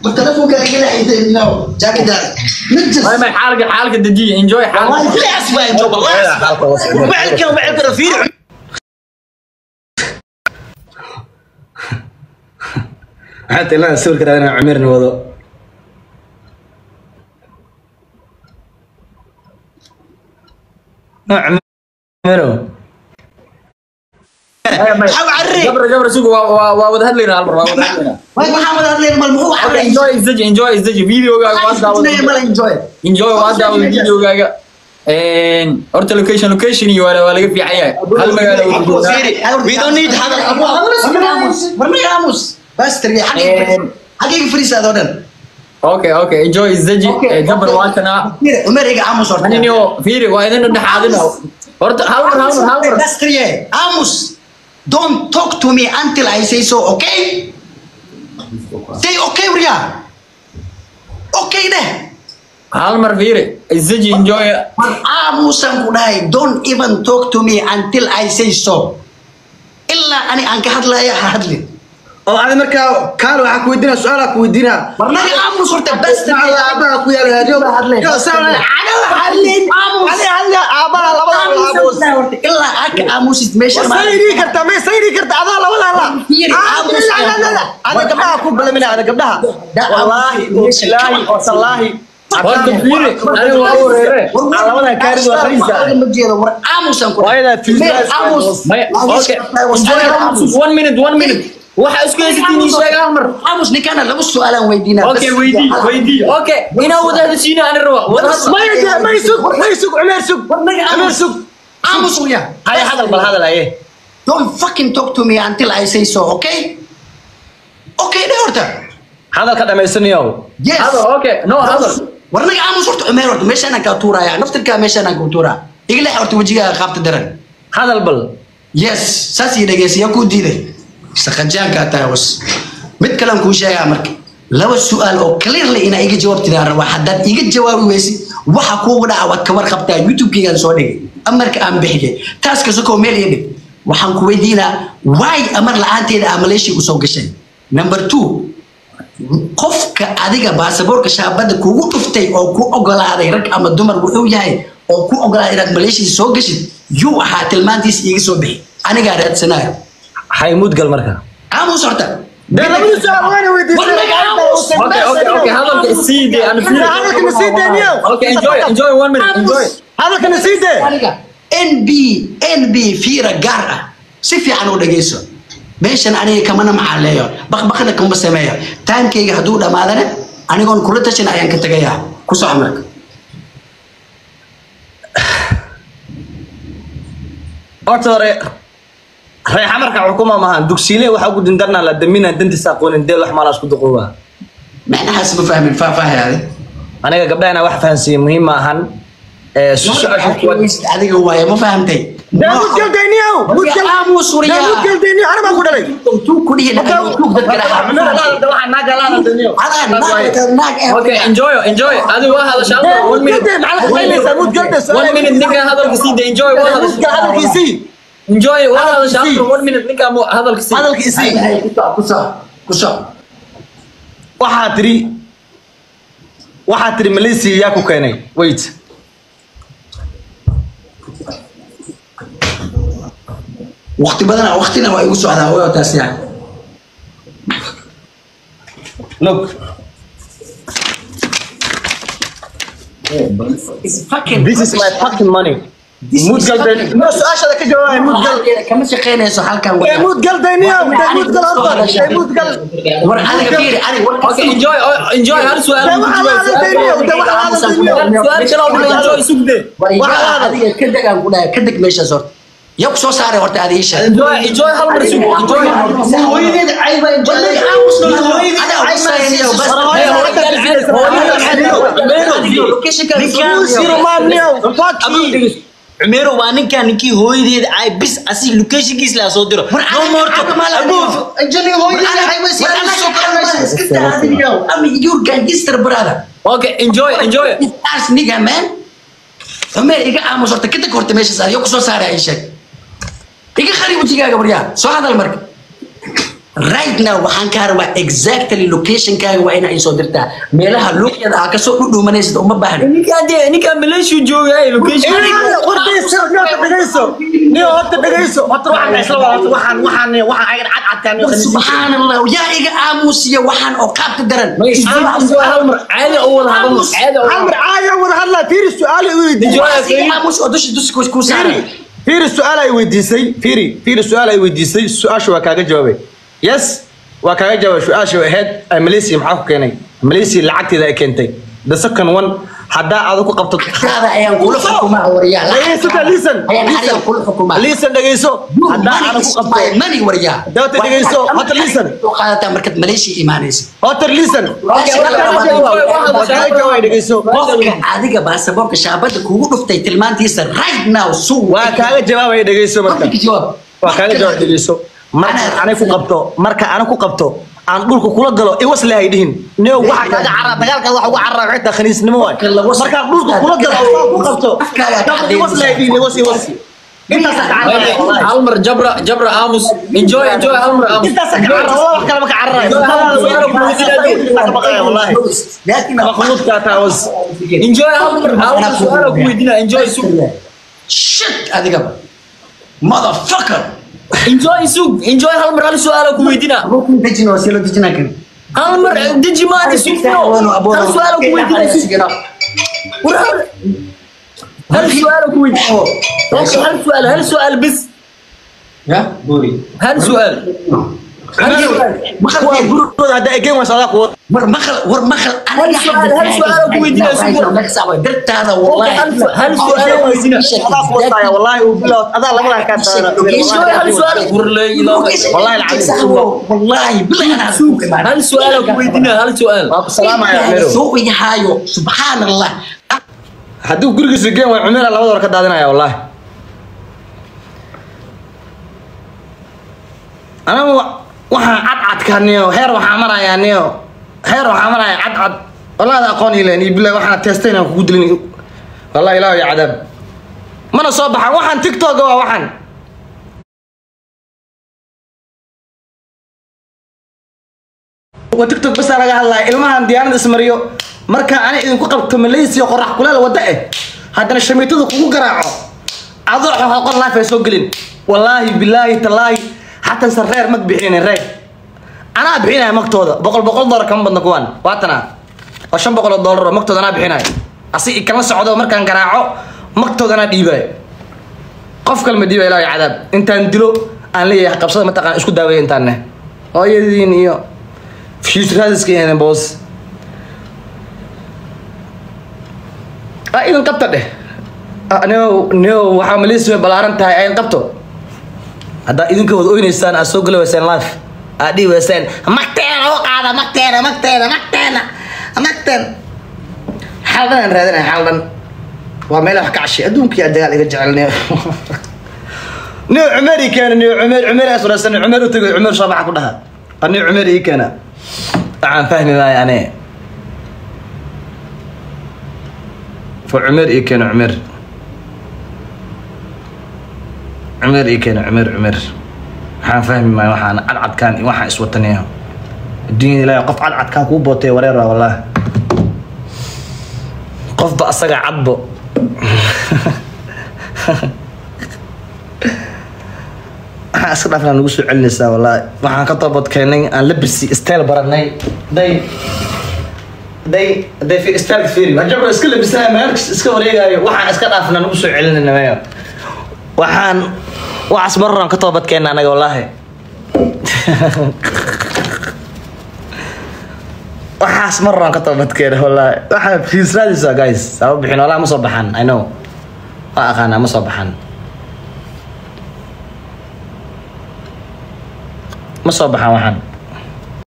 والتلفون كان يقلع يدينه جاكي دار نجس ما حالك الدجي انجوي حالك والله كل اسبوع انجو والله وبعد رفيع حتى لا اسوي كذا انا عمرني وضو عمرو حاو عري جبر سوق واد هدلينا هالمره واد هدلينا محمد هذا الملموح عري انجوي الزجي فيديو انجوي واد فيديو غاغا horta location iyo waa laga fiican yahay hal magaalo we don't need هذا ابو برنامج بس تري حقيقي فريس هذا ودن اوكي enjoy الزجي جبر واتنا عمر يقع عموس انا نيو فيري وايدن دحادنا horta hal بس تري عموس don't talk to me until I say so okay say okay وريا okay ده hal mar fiiri الزجي enjoy عموسن كوداي don't even talk to me until I say so إلا أنا أنك هدلا هدلي oo aad markaa kaalo waxa ku weydiina su'aal ku weydiina برنامج عموس horta bas على ابا ku yaalo radio yo saana أنا هدلين عموس علي ابا labada عموس إلا أك عموس ماشي sayri karta ada labada la انا gabdhaha ku balamina ana gabdhaha wallahi wallahi horta fiiri ani waa wareere labada kaarid waa khariisa ما جينا ور عموسن كوداي wayda fiis عموس okay 1 minute waxa isku haysatiin sheeg amar عموس نكنا لو سؤالان ويدينا okay ويدي okay ina wada heshiina ani raba ما يسوق عمر سوق عموس ويا هذا لا ايه don't fucking talk to me until I say so okay ده horta هذا كذا ما يسنيو yes هذا okay no هذا ورنك عموس horta عمر horta meesha ana ka tuura ya naftirka meesha ana ka tuura igla horta wajiga qaabta daran هذا البل yes saasi dhageysiya ku diiday saqajaanka taawus mid kale ku sheegaa markii laba su'aal oo clearly ina iga jawaabtida raba haddaan iga jawaabi weysi waxa kuugu dhaca waad ka warqabtaa youtube-kaygaan soo dhigay amarka aan bixiyay taas ka soo meel ii dhig waxaan ku weydiinaa why amar la'aanteeda aan Malaysia u soo gashay number 2 qofka adiga baasaboorka shaabada kugu dhuftay oo ku ogolaaday rag ama dumar wuxuu yahay oo ku ogolaaday inaad Malaysia soo gashid yuu ahaa tilmaantiis iga soo bixi aniga raadsanayo حيموت قال مركا عموس horta ده لابد سؤال وين ودي okay هذا السيدي انا فيري هذا كان سيدي نيو okay enjoy 1 minute enjoy هذا كان سيدي NB fiira gaar ah si fiican u dhageyso meeshan aniga kamana maxaleeyo baqbaqna kuma sameeyo taankeyga haduu dhamaadana anigoon kula tashan ayaan ka tagayaa ku soo amarka أوتوري ريح مركا حكومة مهان دوكسيلي وحقو دندرنا لدمينا دنتي ساقون ندير لح مالاش كدو قوة معنى حسب فهم فاهم هذا أنا قبل أنا واحد فانسي مهمة هن هذه هو ما فهمتي ده مشكلة دينيو مشكلة عموس وريا ده مشكلة دينيو أنا ما أقول عليك تو كليه لا okay enjoy هذا هذا شاب 1 minute 1 minute نيجا هذا الكسيد enjoy هذا الكيسي enjoy هذا شاب 1 minute نيجا هذا الكسيد هذا الكيسي كسا waxaa tiri Malaysia yaa ku keenay wait وقتنا waa igu socdaa oo taas yahay look this is my fucking money mood galden ma su'aashada ka jawaabay mood gal kama shaqeynayso halkan way mood galdeeniyo mood gal horta mood gal war aniga fiiri okay enjoy hal su'aal su'aal kale oo enjoy sugde waxa adiga ka dagan ku dhaay ka dag meesha soo يوك سو ساري ورت هذه إيش؟ enjoy هالمرة سوق enjoy هويدي عيبة enjoy أنا عايز بس عميرو وانين كان نكى هويدي عيب بس أصير لوكيشن كيس لا صدره انجلي هويدي عيبة سير أنا يور gangster brother okay enjoy as nigga man عمر إيجا عمو صرت كده كورت ماشي صار يوك سو ساري إيش إيجا خريب وتيجا قبل يا سو هذا المرك right now waxaan ka rabaa exactly location kaaga waa inaa isoo dirtaa meelaha luuqyada aa kasoo dhudhuumanaysid uma baahna ninkaan Malaysia joogay location subxaan allah yaa iga aamusiya waxaan oo qaabka daran عادي اول هذا فيري السؤال aamus oo dushi ku saaray فيري السؤال اي ويديسي فيري السؤال اي ويديسي السؤال شو كاغا جوابي يس وكاغا جواب سؤال شو هاد ماليسيا maxaa ku keenay ماليسيا lacagteeda ay keentay the second one hadaa aad ku qabto hada ayaan kula xukumaa wariyaa listen dhageyso hadaa aad ku qabto mani wariyaa dawta dhageyso hada listen qaadata markad Malaysia iimaanaysa hada listen dhageyso qofka adiga baasaboorka shaabada kugu dhuftay tilmaantiisa right now suu waa kaaga jawaabay dhageyso marka waa kaaga jawaab dhageyso marka aan ku qabto aan dhulka kula galo iwas leeyahay dhihin neew waxa kaaga carra dagaalka waxa ugu carra xitaa khaniisnimo waay marka dhulka kula galo oo ku qabto iwas leeyahay dhihin iwas inta sax Almar Jabra Amos enjoy Almar Amos inta sax carra wala wax kale ma ka carra wallahi laakiin makhluuqa taawus enjoy Almar su'aal ku weydiina enjoy shit adiga motherfucker enjoy Almar hal su'aal ku weydiina dejino silo dejina kan Almar deji ma hal su'aal ku weydiina هل سؤال كويس؟ هل سؤال بس؟ يا بوري هل سؤال؟ مخل هذا اجين وصلاك مخل هل سؤال كويس؟ درت هذا والله هل سؤال كويس؟ والله وبلا هذا لا ما كان هل سؤال والله العظيم والله بالله هل سؤال كويس؟ هل سؤال؟ السلام عليكم سوي هايو سبحان الله hadduu gurigiisa geen way Cumar labada war ka daadinaya wallahi ana waxaan cadniyo heer waxaan maraya cad wallahi aqoon ileen billahi waxaan teestayna ku dilin wallahi ilaahay ya cadab mana soo baxan waxaan TikTok waa waxaan TikTok bas laga hadlay ilmahan diyaarad ismariyo marka aan idinku qabto Malaysia qorax kuleel wada haddana shamiitada kugu garaaco adoo xoqon laafay soo galin wallahi billahi talaahi hatta sareer mag bixinay reey ana bixinay magtooda $100 kan badna kuwan waatana waa $500 magtooda ana bixinay asi kala socdo markaan garaaco magtooda ana dhiibay qof kalma dhiibay ilaahay cadaab intaan dilo aan leeyahay qabsada ma taqaan isku daaweey intaan hooyadiin iyo fiisraadiskeen boss إذا قبته ده نو waxaa Malaysia balaaran tahay ay qabto hada idinka wada oynaysan asoo galay wasan live aadi wasan magteen oo qaada magteen haldan raadana haldan waa meel wax ka cashay adduunka dagaal iga jecelnay Umar asrasan Umar u tagay Umar shabax ku dhaha Umar ii kana aan fahmay yani فعمر إيه كان عمر حان فهم ما وحان عد كان وحان اسوتنيه الدين لا يقف عد كان كو بوتي وريرا والله قف بأسرع عبو أسرع فلان نقصو علنسا والله وحان كطبط كانين أن لبسي استيل براني day في استاذ فيري وجبر اسكله بسلام مالكس اسكا wareegayo waxaan iska dhaafna nagu soo celinayna mayo waxaan waas marran ka toobad keenna anaga wallahi waxaas marran ka toobad keenna wallahi waxa fiisraadisa guys sabab bixin wallahi ma soo baxan I know aqaana ma soo baxan waxaan